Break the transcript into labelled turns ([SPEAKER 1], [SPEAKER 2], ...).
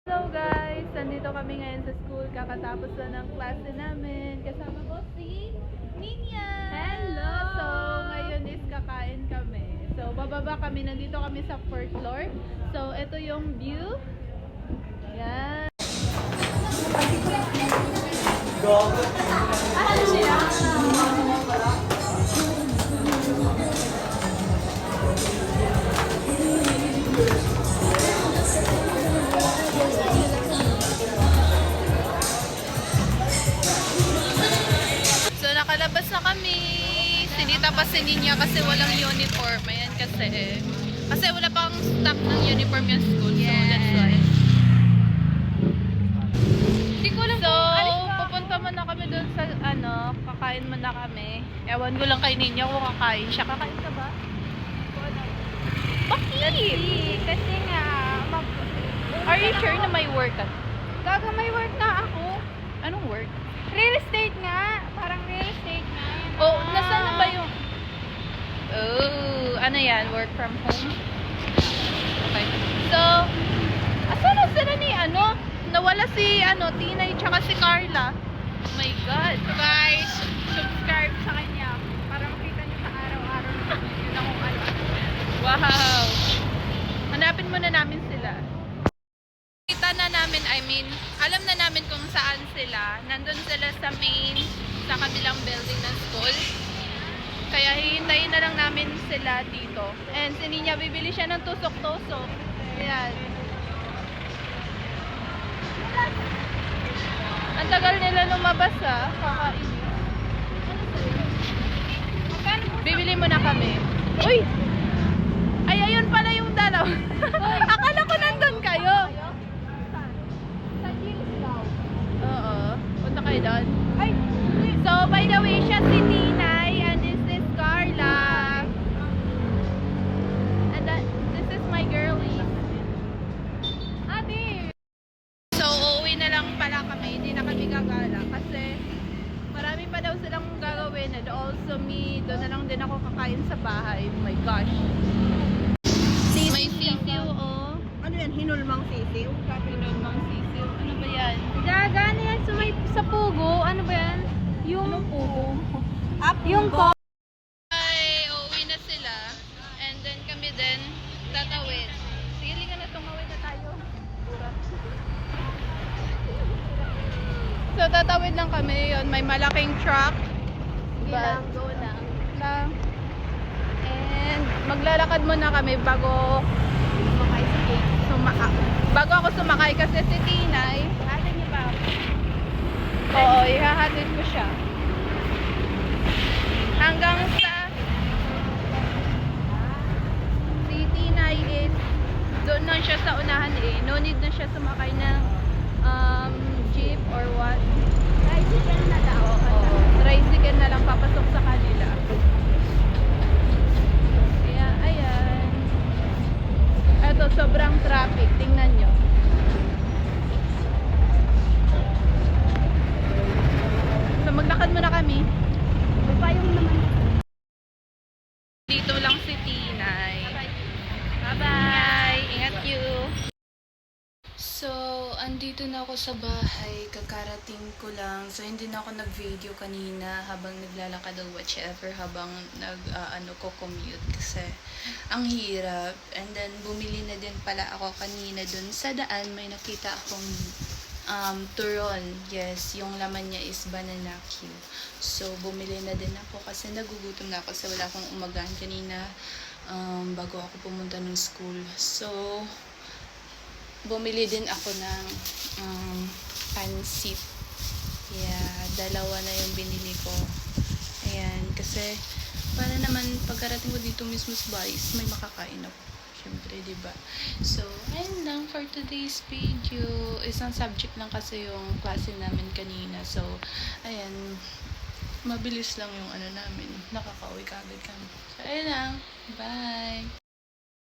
[SPEAKER 1] Hello guys! Nandito kami ngayon sa school. Kakatapos na ng klase namin. Kasama ko si Ninya!
[SPEAKER 2] Hello!
[SPEAKER 1] So, ngayon is kakain kami. So, bababa kami. Nandito kami sa 4th floor. So, ito yung view. Ayan. So, nakalabas na kami. Sinita pa si Ninya kasi walang uniform. Ayan kasi. Kasi wala pang stock ng uniform yung school. So, that's why. Hindi ko alam pupunta muna kami doon sa, kakain muna kami. Ewan ko lang kay Ninya kung kakain siya. Kakain ka ba? Bakit?
[SPEAKER 2] Kasi nga,
[SPEAKER 1] Are you sure na may work ka?
[SPEAKER 2] gaga may work na ako.
[SPEAKER 1] Anong work?
[SPEAKER 2] Real estate nga. Parang real estate nga. Yan
[SPEAKER 1] Oh,
[SPEAKER 2] na.
[SPEAKER 1] nasaan na ba yung... Oh, ano yan? Work from home? Okay. So, asan na sila ni, nawala si, Tinay tsaka si Carla. Oh my God.
[SPEAKER 2] So guys, subscribe sa kanya para makita niyo sa araw-araw na yun ako ano.
[SPEAKER 1] Wow. Hanapin muna namin sila. Kita na namin, alam na namin kung saan sila. Nandun sila sa sa kabilang building ng school. Kaya hihintayin na lang namin sila dito. And si Ninya, bibili siya ng tusok-tusok. Ayan. Ang tagal nila lumabas Kakainis. Bibili mo na kami. Uy! Ay, ayun pala yung dalaw. Akala ko nandun kayo.
[SPEAKER 2] Sa Gilles daw.
[SPEAKER 1] Oo. Punta kayo doon.
[SPEAKER 2] Ay,
[SPEAKER 1] So, by the way, siya si Tinay and this is Carla. And this is my girlie.
[SPEAKER 2] ate.
[SPEAKER 1] So, uuwi na lang pala kami. Hindi na kami gagala kasi marami pa daw silang gagawin. And also me, doon na lang din ako kakain sa bahay. Oh my gosh. May sisiw, oh.
[SPEAKER 2] Ano yan? Hinulmang sisiw?
[SPEAKER 1] Pinulmang sisiw. Ano ba yan?
[SPEAKER 2] Gaga na yan sa pugo. Ano ba yan? Yung
[SPEAKER 1] Anong pugo?
[SPEAKER 2] Yung ko.
[SPEAKER 1] Ay, uuwi na sila. And then kami din, tatawid. Sige, liga na, tumawid na tayo. So, tatawid lang kami yun. May malaking truck.
[SPEAKER 2] Sige lang, go lang.
[SPEAKER 1] And maglalakad muna kami bago
[SPEAKER 2] Sumakay sa gate.
[SPEAKER 1] bago ako sumakay kasi si Tinay.
[SPEAKER 2] Ate niyo ba?
[SPEAKER 1] Oo, ihahatid ko siya. Hanggang sa si Tinay is doon lang siya sa unahan eh. No need na siya sumakay ng jeep or what.
[SPEAKER 2] Tricycle na daw.
[SPEAKER 1] Oo, tricycle na lang papasok sa kanila. Kaya, ayan. Eto, sobrang traffic. Tingnan nyo. So, maglakad muna kami.
[SPEAKER 2] Payong naman.
[SPEAKER 1] Dito lang si Tinay. Bye-bye! Ingat you! So, andito na ako sa bahay. Kakarating ko lang. So, hindi na ako nag-video kanina habang naglalakad o whatever, habang ko-commute kasi ang hirap. And then, bumili na din pala ako kanina dun sa daan. May nakita akong turon. Yes, yung laman niya is banana Q. So, bumili na din ako kasi nagugutom na ako kasi wala akong umagahan kanina bago ako pumunta ng school. So, bumili din ako ng pansit. Yeah, dalawa na yung binili ko. Ayan, kasi para naman pagkarating ko dito mismo sa bahay, may makakain ako. Siyempre, diba? So, ayun lang for today's video. Isang subject lang kasi yung klase namin kanina. So, ayan, mabilis lang yung namin. Nakakauwi kagad kami. So, ayun lang. Bye!